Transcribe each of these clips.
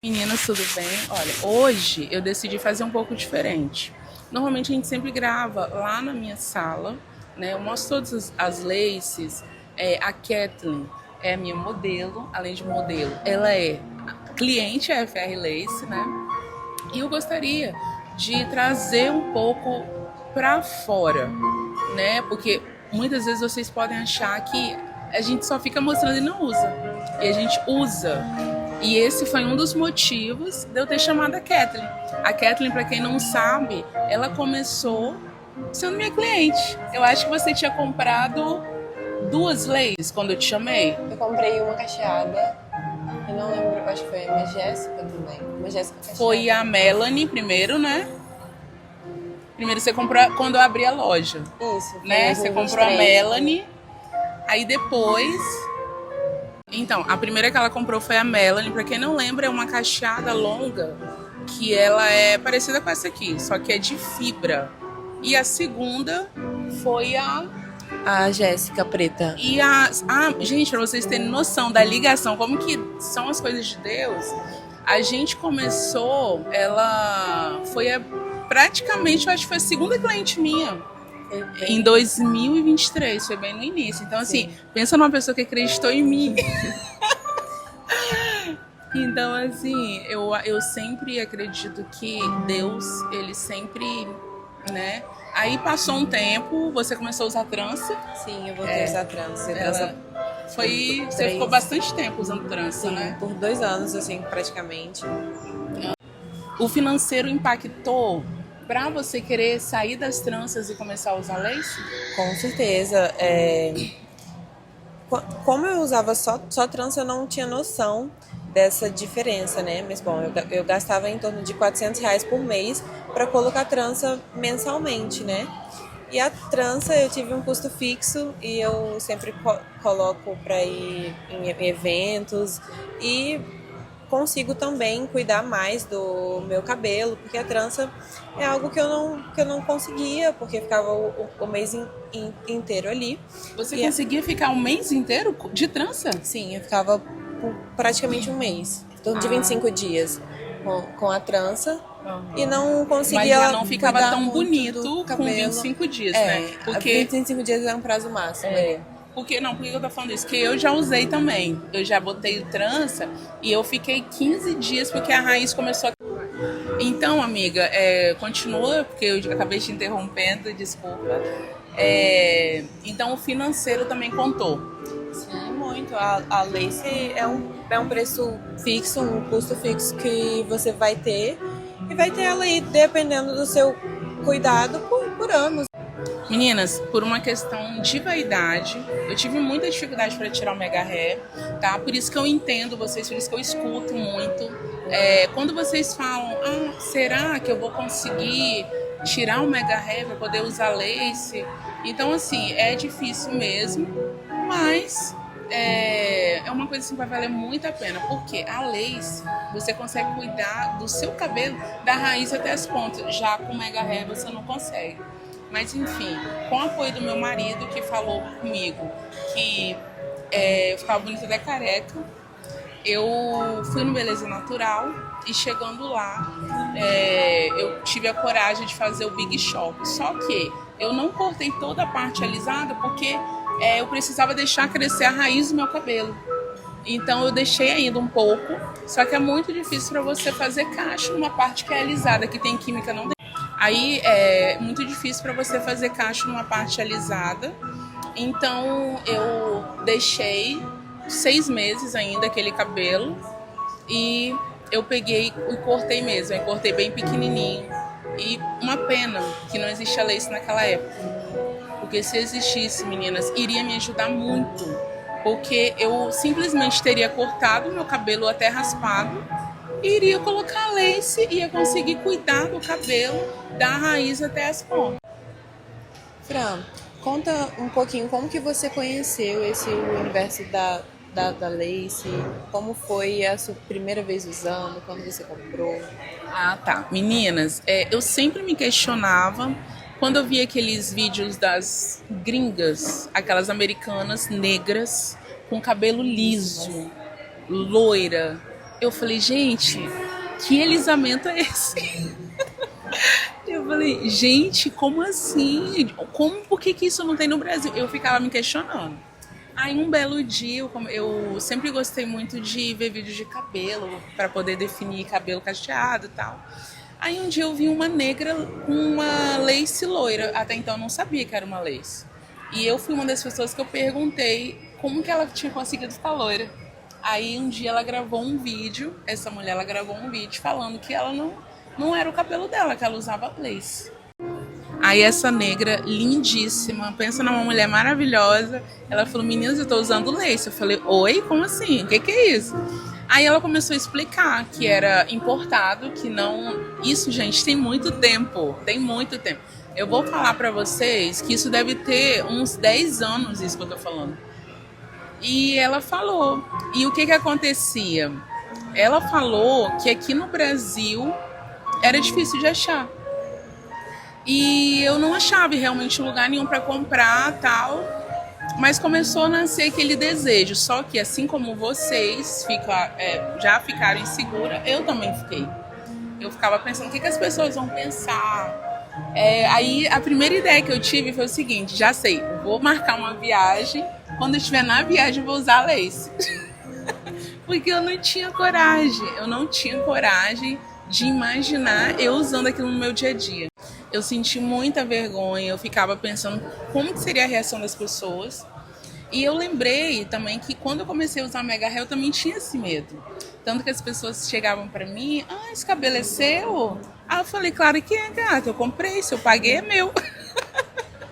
Meninas, tudo bem? Olha, hoje eu decidi fazer um pouco diferente. Normalmente a gente sempre grava lá na minha sala, né? Eu mostro todas as laces. A Kathleen é a minha modelo, além de modelo, ela é cliente FR Lace, né? E eu gostaria de trazer um pouco para fora, né? Porque muitas vezes vocês podem achar que a gente só fica mostrando e não usa. E a gente usa. E esse foi um dos motivos de eu ter chamado a Kathleen. A Kathleen, para quem não sabe, ela começou sendo minha cliente. Eu acho que você tinha comprado 2 leis quando eu te chamei. Eu comprei uma cacheada. Eu não lembro, acho que foi a Jéssica também. Uma Jéssica cacheada. Foi a Melanie primeiro, né? Primeiro você comprou quando eu abri a loja. Isso. Né? Você comprou a Melanie. Aí depois... Então, a primeira que ela comprou foi a Melanie. Pra quem não lembra, é uma cacheada longa que ela é parecida com essa aqui, só que é de fibra. E a segunda foi a Jéssica preta. E gente, pra vocês terem noção da ligação, como que são as coisas de Deus, a gente começou, ela foi praticamente, eu acho que foi a segunda cliente minha. Em 2023, foi bem no início. Então, assim, sim, pensa numa pessoa que acreditou em mim. Então, assim, eu sempre acredito que Deus, ele sempre, né? Aí passou um tempo, você começou a usar trança. Sim, eu voltei a usar trança. Você ficou bastante tempo usando trança, sim, né? Por 2 anos, assim, praticamente. O financeiro impactou para você querer sair das tranças e começar a usar lace? Com certeza. Como eu usava só trança, eu não tinha noção dessa diferença, né? Mas, bom, eu gastava em torno de R$ 400 por mês para colocar trança mensalmente, né? E a trança eu tive um custo fixo e eu sempre coloco para ir em eventos e consigo também cuidar mais do meu cabelo, porque a trança é algo que eu não conseguia, porque ficava o mês inteiro ali. Você conseguia ficar um mês inteiro de trança? Sim, eu ficava por praticamente um mês, em torno de 25 dias com a trança. E não conseguia. Mas já não ficava tão bonito com 25 dias, né? Porque 25 dias era um prazo máximo. Por que eu tô falando isso? Porque eu já usei também. Eu já botei trança e eu fiquei 15 dias porque a raiz começou a... Então, amiga, continua, porque eu acabei te interrompendo, desculpa. Então, o financeiro também contou. Sim, muito. A lace é um preço fixo, um custo fixo que você vai ter. E vai ter ela aí, dependendo do seu cuidado, por anos. Meninas, por uma questão de vaidade, eu tive muita dificuldade para tirar o mega hair, tá? Por isso que eu entendo vocês, por isso que eu escuto muito. Quando vocês falam, será que eu vou conseguir tirar o mega hair para poder usar lace? Então, assim, é difícil mesmo, mas é uma coisa assim que vai valer muito a pena, porque a lace, você consegue cuidar do seu cabelo, da raiz até as pontas, já com o mega hair você não consegue. Mas enfim, com o apoio do meu marido, que falou comigo que eu ficava bonita até careca, eu fui no Beleza Natural e chegando lá, eu tive a coragem de fazer o Big Shop. Só que eu não cortei toda a parte alisada porque eu precisava deixar crescer a raiz do meu cabelo. Então eu deixei ainda um pouco, só que é muito difícil para você fazer cacho numa parte que é alisada, que tem química, não tem. Aí é muito difícil para você fazer cacho numa parte alisada. Então eu deixei 6 meses ainda aquele cabelo e eu peguei e cortei mesmo. Eu cortei bem pequenininho. E uma pena que não existia lace naquela época. Porque se existisse, meninas, iria me ajudar muito. Porque eu simplesmente teria cortado meu cabelo até raspado e iria colocar lace e ia conseguir cuidar do cabelo da raiz até as pontas. Fran, conta um pouquinho como que você conheceu o universo da lace, como foi a sua primeira vez usando, quando você comprou? Tá. Meninas, eu sempre me questionava quando eu via aqueles vídeos das gringas, aquelas americanas negras com cabelo liso, loira, Eu falei, gente, que alisamento é esse? Eu falei, gente, como assim? Por que isso não tem no Brasil? Eu ficava me questionando. Aí um belo dia, eu sempre gostei muito de ver vídeos de cabelo, para poder definir cabelo cacheado e tal. Aí um dia eu vi uma negra com uma lace loira, até então eu não sabia que era uma lace. E eu fui uma das pessoas que eu perguntei como que ela tinha conseguido ficar loira. Aí um dia ela gravou um vídeo, essa mulher ela gravou um vídeo falando que ela não era o cabelo dela, que ela usava lace. Aí essa negra, lindíssima, pensa numa mulher maravilhosa, ela falou, meninas, eu tô usando lace. Eu falei, oi, como assim? O que é isso? Aí ela começou a explicar que era importado, que não... Isso, gente, tem muito tempo. Eu vou falar pra vocês que isso deve ter uns 10 anos, isso que eu tô falando. E ela falou. E o que acontecia? Ela falou que aqui no Brasil era difícil de achar. E eu não achava realmente lugar nenhum para comprar, tal. Mas começou a nascer aquele desejo. Só que assim como vocês já ficaram inseguras, eu também fiquei. Eu ficava pensando, o que as pessoas vão pensar? Aí a primeira ideia que eu tive foi o seguinte, já sei, vou marcar uma viagem, quando eu estiver na viagem eu vou usar lace. Porque eu não tinha coragem de imaginar eu usando aquilo no meu dia a dia. Eu senti muita vergonha, eu ficava pensando como que seria a reação das pessoas. E eu lembrei também que quando eu comecei a usar Mega Hair, eu também tinha esse medo. Tanto que as pessoas chegavam pra mim, esse cabelo é seu? Aí eu falei, claro que é, gata, eu comprei, se eu paguei é meu.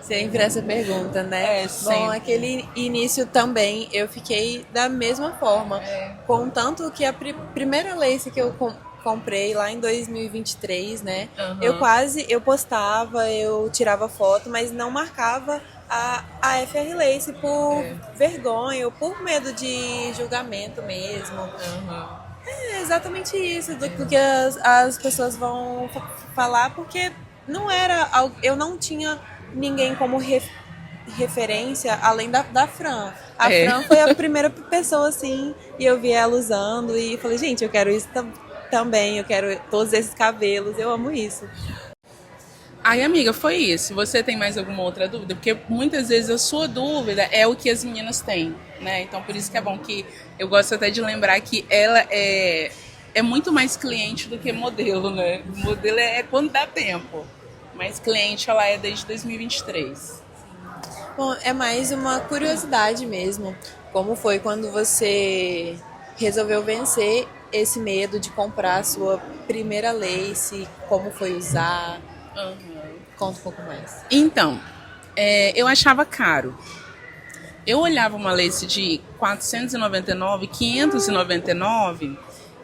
Sempre essa pergunta, né? Bom, aquele início também eu fiquei da mesma forma. Contanto que a primeira lace que eu comprei lá em 2023, né? Uhum. Eu postava, eu tirava foto, mas não marcava a FR Lace por vergonha ou por medo de julgamento mesmo. Uhum. É exatamente isso, do que as pessoas vão falar, porque não era, eu não tinha ninguém como referência além da Fran. A Fran foi a primeira pessoa assim, e eu vi ela usando e falei, gente, eu quero isso também, eu quero todos esses cabelos, eu amo isso. Aí, amiga, foi isso. Você tem mais alguma outra dúvida? Porque muitas vezes a sua dúvida é o que as meninas têm, né? Então, por isso que é bom que eu gosto até de lembrar que ela é muito mais cliente do que modelo, né? Modelo é quando dá tempo. Mas cliente, ela é desde 2023. Bom, é mais uma curiosidade mesmo. Como foi quando você resolveu vencer esse medo de comprar a sua primeira lace? Como foi usar? Uhum. Conta um pouco mais. Então, eu achava caro. Eu olhava uma lace de 499, 599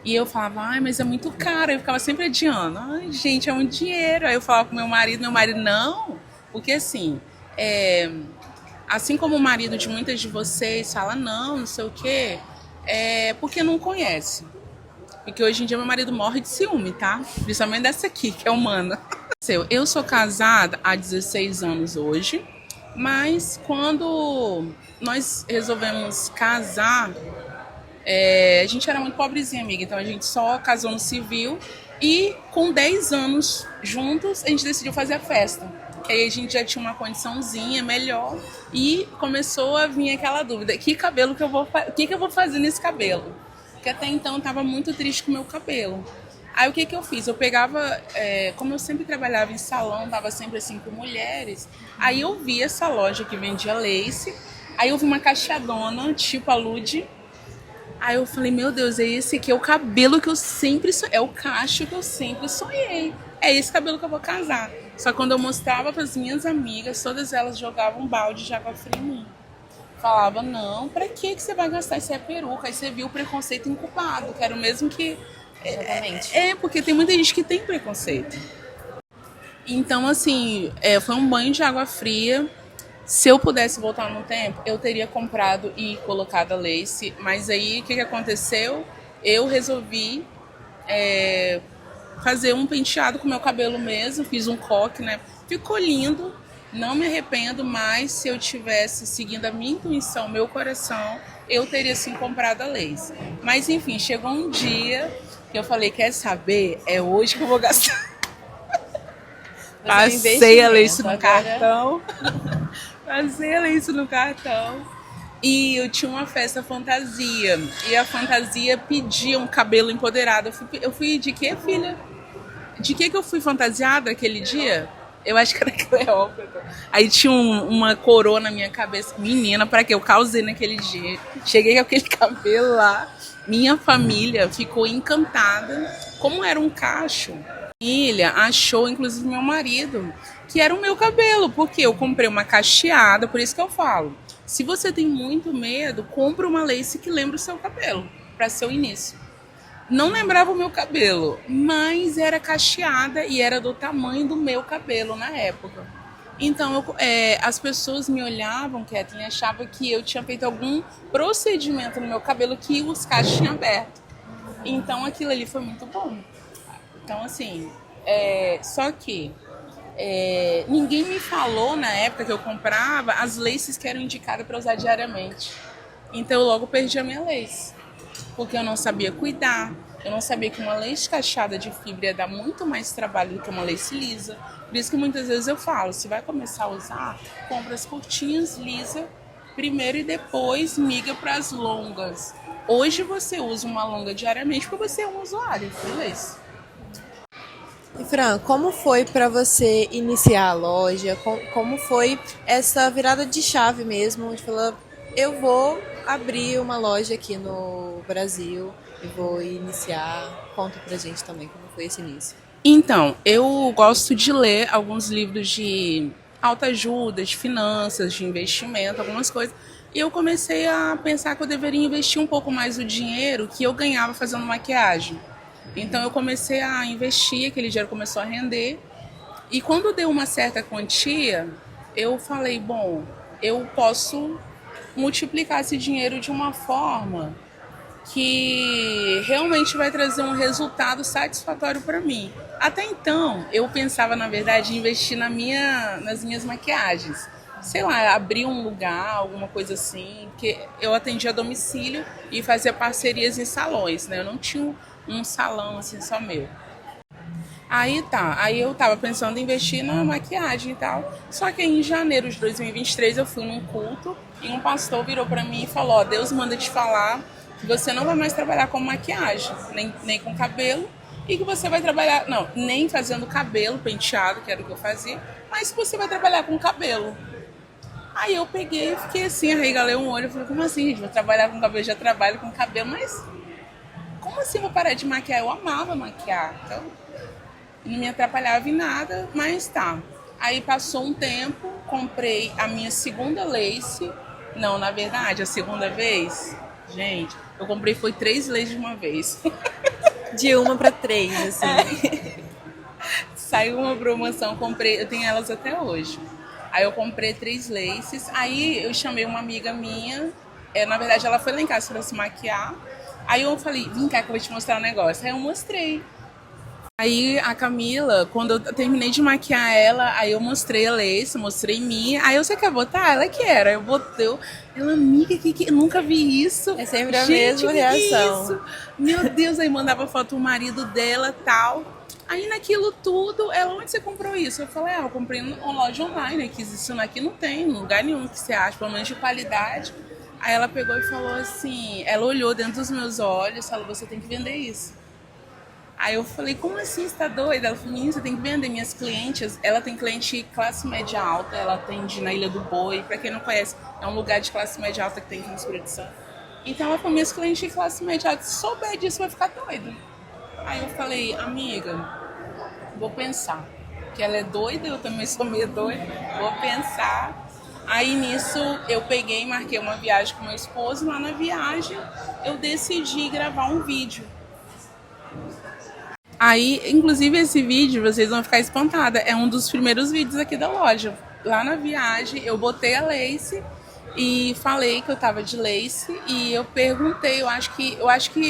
e eu falava, mas é muito caro. Eu ficava sempre adiando. Gente, é muito dinheiro. Aí eu falava com meu marido, não. Porque assim, assim como o marido de muitas de vocês fala, não sei o quê, porque não conhece. Porque hoje em dia meu marido morre de ciúme, tá? Principalmente dessa aqui, que é humana. Eu sou casada há 16 anos hoje, mas quando nós resolvemos casar, a gente era muito pobrezinha, amiga, então a gente só casou no civil e com 10 anos juntos a gente decidiu fazer a festa. Aí a gente já tinha uma condiçãozinha melhor e começou a vir aquela dúvida, que eu vou fazer nesse cabelo? Porque até então eu estava muito triste com o meu cabelo. Aí o que eu fiz? Eu pegava, como eu sempre trabalhava em salão, tava sempre assim com mulheres, aí eu vi essa loja que vendia lace, aí eu vi uma cacheadona, tipo a Lud, aí eu falei, meu Deus, esse aqui é o cabelo que eu sempre sonhei, é o cacho que eu sempre sonhei, é esse cabelo que eu vou casar. Só que quando eu mostrava para as minhas amigas, todas elas jogavam um balde de água fria em mim. Falava, não, pra que você vai gastar? Isso é peruca. Aí você viu o preconceito incubado, que era o mesmo que... Exatamente. Porque tem muita gente que tem preconceito. Então, assim, foi um banho de água fria. Se eu pudesse voltar no tempo, eu teria comprado e colocado a lace. Mas aí, o que aconteceu? Eu resolvi fazer um penteado com meu cabelo mesmo. Fiz um coque, né? Ficou lindo. Não me arrependo, mas se eu tivesse seguindo a minha intuição, meu coração, eu teria sim comprado a lace. Mas enfim, chegou um dia que eu falei, quer saber? É hoje que eu vou gastar. Passei a lace no cartão. Passei a lace no cartão. E eu tinha uma festa fantasia. E a fantasia pedia um cabelo empoderado. Eu fui de quê, filha? De que eu fui fantasiada aquele dia? Eu acho que era Cleópatra. Aí tinha uma coroa na minha cabeça. Menina, para que eu causei naquele dia. Cheguei com aquele cabelo lá. Minha família ficou encantada. Como era um cacho. Família achou, inclusive meu marido, que era o meu cabelo. Porque eu comprei uma cacheada, por isso que eu falo. Se você tem muito medo, compre uma lace que lembre o seu cabelo. Para seu início. Não lembrava o meu cabelo, mas era cacheada e era do tamanho do meu cabelo na época. Então, as pessoas me olhavam, Kathleen, e achavam que eu tinha feito algum procedimento no meu cabelo que os cachos tinham aberto. Então, aquilo ali foi muito bom. Então, assim, só que ninguém me falou na época que eu comprava as laces que eram indicadas para usar diariamente. Então, eu logo perdi a minha lace. Porque eu não sabia cuidar, eu não sabia que uma lace cacheada de fibra ia dar muito mais trabalho do que uma lace lisa. Por isso que muitas vezes eu falo, se vai começar a usar, compra as curtinhas lisa primeiro e depois migra para as longas. Hoje você usa uma longa diariamente porque você é um usuário, beleza? E Fran, como foi para você iniciar a loja? Como foi essa virada de chave mesmo? De falar, eu vou abrir uma loja aqui no Brasil e vou iniciar. Conta pra gente também como foi esse início. Então, eu gosto de ler alguns livros de autoajuda, de finanças, de investimento, algumas coisas. E eu comecei a pensar que eu deveria investir um pouco mais o dinheiro que eu ganhava fazendo maquiagem. Então eu comecei a investir, aquele dinheiro começou a render. E quando deu uma certa quantia, eu falei, bom, eu posso multiplicar esse dinheiro de uma forma que realmente vai trazer um resultado satisfatório para mim. Até então, eu pensava, na verdade, em investir nas minhas maquiagens. Sei lá, abrir um lugar, alguma coisa assim, porque eu atendia a domicílio e fazia parcerias em salões, né? Eu não tinha um salão assim só meu. Aí eu tava pensando em investir na maquiagem e tal. Só que em janeiro de 2023 eu fui num culto e um pastor virou pra mim e falou, ó, Deus manda te falar que você não vai mais trabalhar com maquiagem, nem com cabelo, e que você vai trabalhar, não, nem fazendo cabelo, penteado, que era o que eu fazia, mas que você vai trabalhar com cabelo. Aí eu peguei e fiquei assim, arregalei um olho, eu falei, como assim, gente, vou trabalhar com cabelo, eu já trabalho com cabelo, mas como assim vou parar de maquiar? Eu amava maquiar, então não me atrapalhava em nada, mas tá. Aí passou um tempo, comprei a minha segunda lace. Não, na verdade, a segunda vez, gente, eu comprei foi 3 laces de uma vez. De uma para 3, assim. Saiu uma promoção, comprei, eu tenho elas até hoje. Aí eu comprei 3 laces, aí eu chamei uma amiga minha, na verdade ela foi lá em casa para se maquiar. Aí eu falei, vem cá que eu vou te mostrar um negócio. Aí eu mostrei. Aí a Camila, quando eu terminei de maquiar ela, aí eu mostrei a lace, mostrei minha. Aí você quer botar? Ela quer. Aí eu botei. Ela, amiga, que eu nunca vi isso. É sempre a Gente, mesma reação. isso? Meu Deus, aí mandava foto do marido dela e tal. Aí naquilo tudo, ela, onde você comprou isso? Eu falei, eu comprei uma loja online, que isso aqui não tem, lugar nenhum que você acha, pelo menos de qualidade. Aí ela pegou e falou assim, ela olhou dentro dos meus olhos e falou, você tem que vender isso. Aí eu falei, como assim, você tá doida? Ela falou, menina, você tem que vender. Minhas clientes, ela tem cliente classe média alta, ela atende na Ilha do Boi, pra quem não conhece, é um lugar de classe média alta que tem aqui no Espírito Santo. Então ela falou, minhas clientes de classe média alta, se souber disso, vai ficar doida. Aí eu falei, amiga, vou pensar. Que ela é doida, eu também sou meio doida, vou pensar. Aí nisso eu peguei e marquei uma viagem com meu esposo. Lá na viagem eu decidi gravar um vídeo. Aí, inclusive, esse vídeo, vocês vão ficar espantadas, é um dos primeiros vídeos aqui da loja. Lá na viagem, eu botei a lace e falei que eu tava de lace e eu perguntei, eu acho que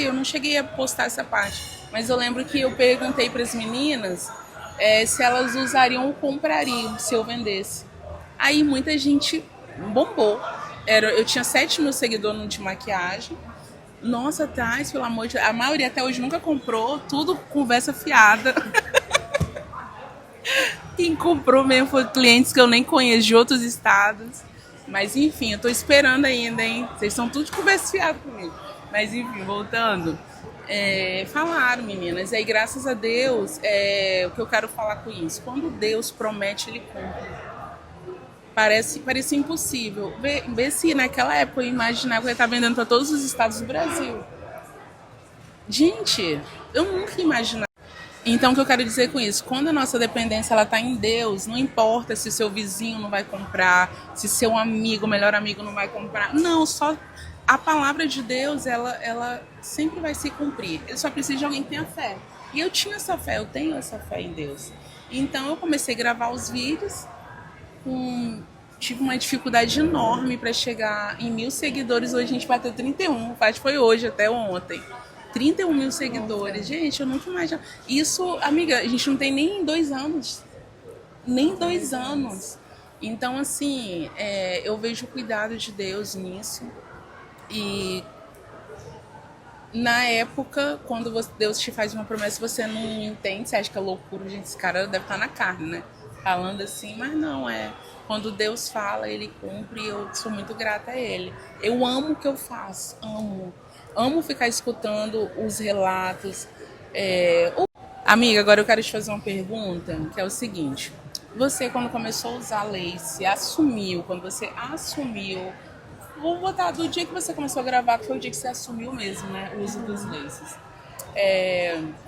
eu não cheguei a postar essa parte, mas eu lembro que eu perguntei para as meninas se elas usariam ou comprariam se eu vendesse. Aí muita gente bombou. Eu tinha 7 mil seguidores no de maquiagem. Nossa, Thais, pelo amor de Deus. A maioria até hoje nunca comprou, tudo conversa fiada. Quem comprou mesmo foi clientes que eu nem conheço de outros estados. Mas enfim, eu tô esperando ainda, hein? Vocês são tudo de conversa fiada comigo. Mas enfim, voltando. Falaram, meninas. Aí, graças a Deus, o que eu quero falar com isso? Quando Deus promete, Ele cumpre. Parecia impossível. Vê se naquela época eu imaginava que eu ia estar vendendo para todos os estados do Brasil. Gente, eu nunca imaginava. Então, o que eu quero dizer com isso? Quando a nossa dependência está em Deus, não importa se seu vizinho não vai comprar, se seu amigo, melhor amigo não vai comprar. Não, só a palavra de Deus, ela sempre vai se cumprir. Eu só preciso de alguém que tenha fé. E eu tinha essa fé, eu tenho essa fé em Deus. Então, eu comecei a gravar os vídeos. Tive uma dificuldade enorme para chegar em 1.000 seguidores. Hoje a gente bateu 31, acho que foi hoje, até ontem. 31 mil seguidores. Gente, eu nunca imaginava. Isso, amiga, a gente não tem nem 2 anos. Nem 2 anos. Então, assim, eu vejo o cuidado de Deus nisso. E na época, quando Deus te faz uma promessa, você não entende, você acha que é loucura. Gente, esse cara deve estar na carne, né? Falando assim, mas não, quando Deus fala, Ele cumpre, e eu sou muito grata a Ele. Eu amo o que eu faço, amo ficar escutando os relatos. Amiga, agora eu quero te fazer uma pergunta, que é o seguinte. Você, quando começou a usar lace, quando você assumiu, vou botar do dia que você começou a gravar, que foi o dia que você assumiu mesmo, né, o uso dos laces.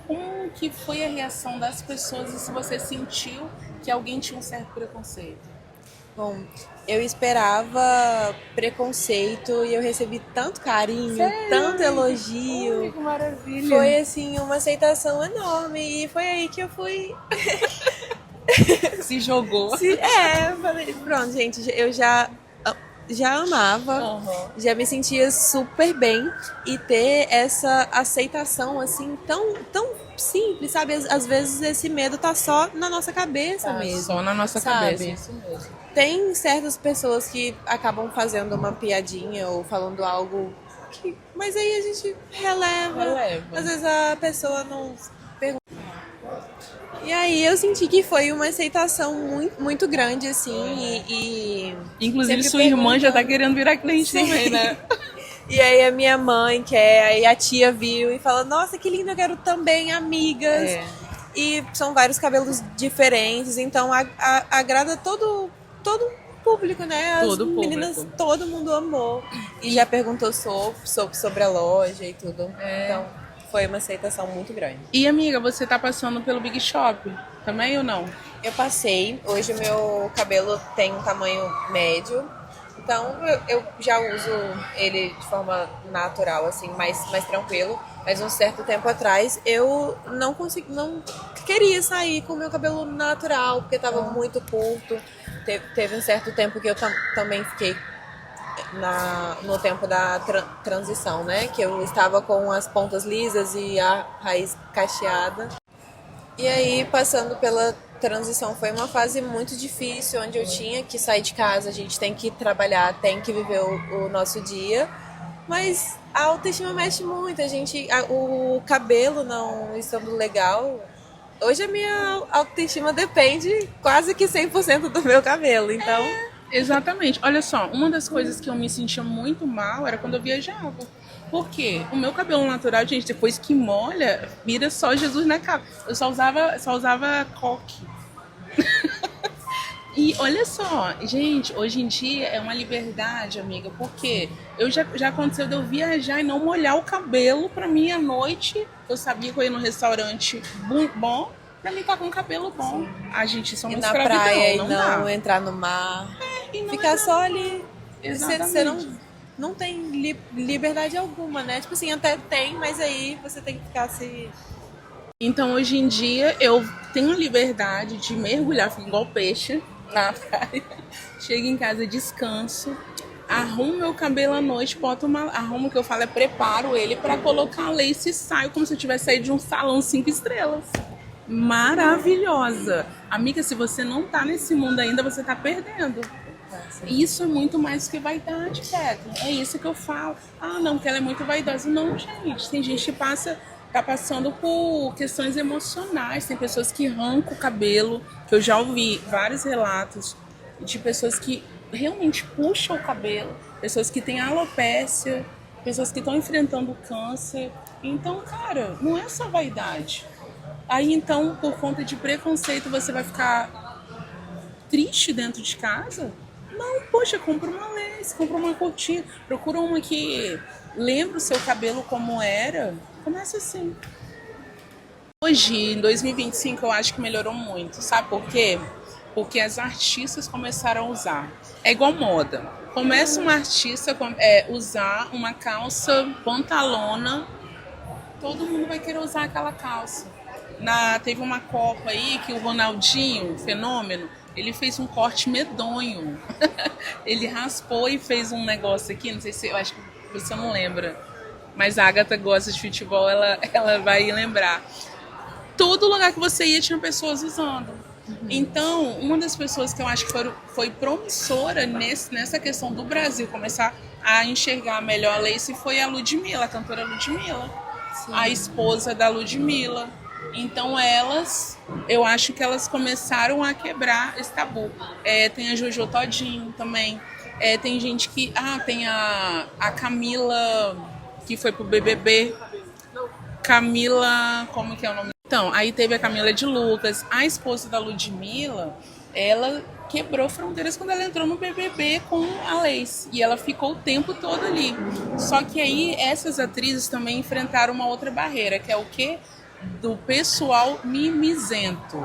Como que foi a reação das pessoas e se você sentiu que alguém tinha um certo preconceito? Bom, eu esperava preconceito e eu recebi tanto carinho, Sério? tanto elogio. Ai, que maravilha. Foi, assim, uma aceitação enorme e foi aí que eu fui... Se jogou. Falei, pronto, gente, eu já amava, já me sentia super bem e ter essa aceitação assim tão simples, sabe? Às vezes esse medo tá só na nossa cabeça mesmo. Só na nossa sabe? cabeça, isso mesmo. Tem certas pessoas que acabam fazendo uma piadinha ou falando algo que... Mas aí a gente releva. Às vezes a pessoa não pergunta. E aí eu senti que foi uma aceitação muito, muito grande, assim, Inclusive sua irmã já tá querendo virar cliente também, né? E aí a minha mãe quer, aí a tia viu e fala, nossa, que lindo, eu quero também amigas. E são vários cabelos diferentes, então agrada todo o público, né? As meninas, todo mundo amou. E já perguntou sobre a loja e tudo. Então... foi uma aceitação muito grande. E amiga, você tá passando pelo Big Shop também ou não? Eu passei. Hoje o meu cabelo tem um tamanho médio. Então eu já uso ele de forma natural, assim, mais tranquilo. Mas um certo tempo atrás eu não queria sair com o meu cabelo natural, porque tava muito curto. Teve um certo tempo que eu também fiquei no tempo da transição, né? Que eu estava com as pontas lisas e a raiz cacheada. E aí, passando pela transição, foi uma fase muito difícil, onde eu tinha que sair de casa, a gente tem que trabalhar, tem que viver o nosso dia. Mas a autoestima mexe muito, o cabelo não estando legal. Hoje a minha autoestima depende quase que 100% do meu cabelo, então... Exatamente. Olha só, uma das coisas que eu me sentia muito mal era quando eu viajava. Por quê? O meu cabelo natural, gente, depois que molha, vira só Jesus na capa. Eu só usava coque. E olha só, gente, hoje em dia é uma liberdade, amiga, porque já aconteceu de eu viajar e não molhar o cabelo pra mim à noite. Eu sabia que eu ia num restaurante bom, pra mim tá com cabelo bom. Sim. A gente só e na praia e não entrar no mar. Ficar só ali. Exatamente. Você não tem liberdade alguma, né? Tipo assim, até tem, mas aí você tem que ficar se... Então, hoje em dia, eu tenho liberdade de mergulhar, igual peixe, na praia. Chego em casa, descanso, arrumo meu cabelo à noite, arrumo, o que eu falo preparo ele pra colocar a lace e saio como se eu tivesse saído de um salão 5 estrelas. Maravilhosa. Amiga, se você não tá nesse mundo ainda, você tá perdendo. Isso é muito mais que vaidade, Kathleen. É isso que eu falo. Ah, não, porque ela é muito vaidosa. Não, gente. Tem gente que tá passando por questões emocionais. Tem pessoas que arrancam o cabelo, que eu já ouvi vários relatos de pessoas que realmente puxam o cabelo, pessoas que têm alopécia, pessoas que estão enfrentando câncer. Então, cara, não é só vaidade. Aí, então, por conta de preconceito, você vai ficar triste dentro de casa? Não, poxa, compra uma lace, compra uma cortina, procura uma que lembra o seu cabelo como era. Começa assim. Hoje, em 2025, eu acho que melhorou muito. Sabe por quê? Porque as artistas começaram a usar. É igual moda. Começa uma artista a usar uma calça pantalona, todo mundo vai querer usar aquela calça. Teve uma Copa aí que o Ronaldinho, fenômeno, ele fez um corte medonho. Ele raspou e fez um negócio aqui, não sei se, eu acho que você não lembra, mas a Agatha gosta de futebol, ela vai lembrar. Todo lugar que você ia tinha pessoas usando. Então, uma das pessoas que eu acho que foi promissora nessa questão do Brasil começar a enxergar melhor a Lace foi a Ludmilla, a cantora Ludmilla. Sim. A esposa da Ludmilla. Então eu acho que elas começaram a quebrar esse tabu. Tem a Jojo Todinho também. Tem gente que... tem a Camila, que foi pro BBB. Camila... Como que é o nome? Então, aí teve a Camila de Lucas. A esposa da Ludmilla, ela quebrou fronteiras quando ela entrou no BBB com a Lace. E ela ficou o tempo todo ali. Só que aí essas atrizes também enfrentaram uma outra barreira, que é o quê? Do pessoal mimizento.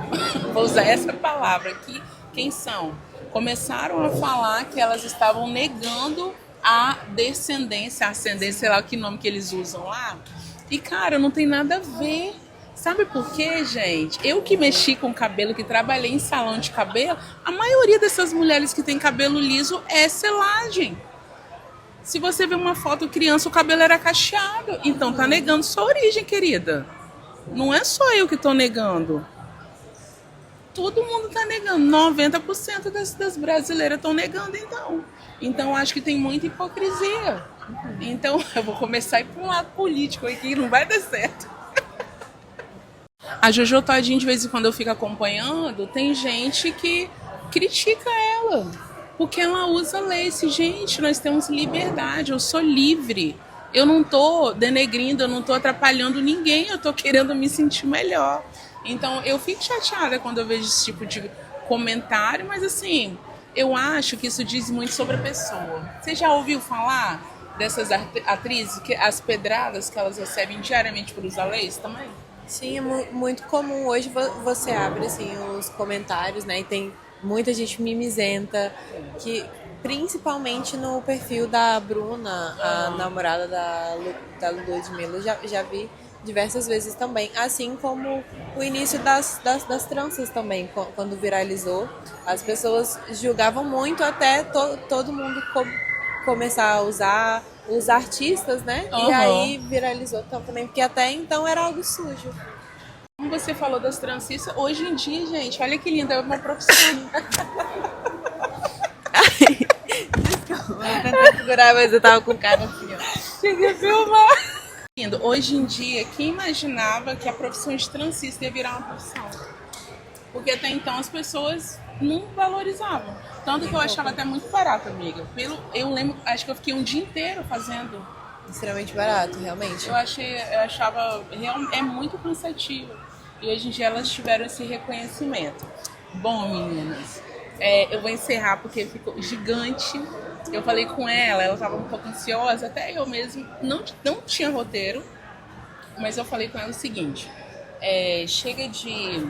Vou usar essa palavra aqui. Quem são? Começaram a falar que elas estavam negando a descendência, a ascendência, sei lá que nome que eles usam lá. E, cara, não tem nada a ver. Sabe por quê, gente? Eu que mexi com cabelo, que trabalhei em salão de cabelo, a maioria dessas mulheres que tem cabelo liso é selagem. Se você vê uma foto criança, o cabelo era cacheado. Então tá negando sua origem, querida. Não é só eu que tô negando. Todo mundo tá negando. 90% das brasileiras estão negando, então. Então acho que tem muita hipocrisia. Então eu vou começar a ir para um lado político aqui, não vai dar certo. A Jojo Todinho, de vez em quando eu fico acompanhando, tem gente que critica ela, porque ela usa lace. Gente, nós temos liberdade, eu sou livre. Eu não tô denegrindo, eu não tô atrapalhando ninguém, eu tô querendo me sentir melhor. Então, eu fico chateada quando eu vejo esse tipo de comentário, mas assim, eu acho que isso diz muito sobre a pessoa. Você já ouviu falar dessas atrizes, as pedradas que elas recebem diariamente por usar lace também? Sim, é muito comum. Hoje você abre assim, os comentários, né? E tem muita gente mimizenta, que principalmente no perfil da Bruna, a namorada da Ludmilla, já vi diversas vezes também. Assim como o início das tranças também, quando viralizou. As pessoas julgavam muito até todo mundo começar a usar, os artistas, né? Uhum. E aí viralizou também, porque até então era algo sujo. Como você falou das trancistas, hoje em dia, gente, olha que linda, é uma profissão. Desculpa, eu tentei segurar, mas eu tava com cara assim, ó. Cheguei a filmar. Hoje em dia, quem imaginava que a profissão de transista ia virar uma profissão? Porque até então as pessoas não valorizavam. Tanto que eu achava até muito barato, amiga. Eu lembro, acho que eu fiquei um dia inteiro fazendo. Extremamente barato, realmente. Eu achava, é muito cansativo. E hoje em dia elas tiveram esse reconhecimento. Bom, meninas, eu vou encerrar porque ficou gigante. Eu falei com ela estava um pouco ansiosa, até eu mesmo não tinha roteiro, mas eu falei com ela o seguinte: chega de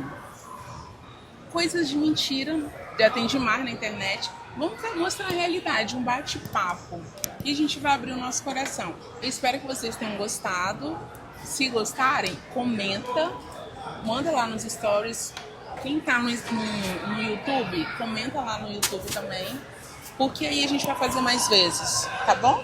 coisas de mentira, já tem demais na internet, vamos mostrar a realidade, um bate-papo, e a gente vai abrir o nosso coração. Eu espero que vocês tenham gostado. Se gostarem, comenta, manda lá nos stories. Quem tá no YouTube, comenta lá no YouTube também, porque aí a gente vai fazer mais vezes, tá bom?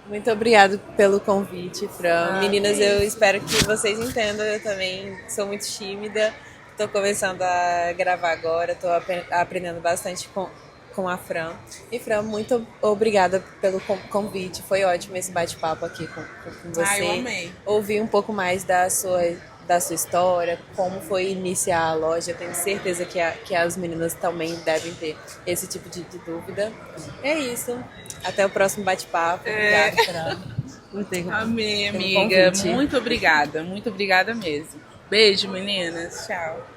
Muito obrigada pelo convite, Fran. Meninas, eu espero que vocês entendam, eu também sou muito tímida, estou começando a gravar agora, estou aprendendo bastante com com a Fran. E Fran, muito obrigada pelo convite. Foi ótimo esse bate-papo aqui com você. Ah, eu amei. Ouvir um pouco mais da sua história, como foi iniciar a loja. Eu tenho certeza que as meninas também devem ter esse tipo de dúvida. É isso. Até o próximo bate-papo. Obrigada, Fran. Amei, pelo amiga. convite. Muito obrigada mesmo. Beijo, meninas. Tchau.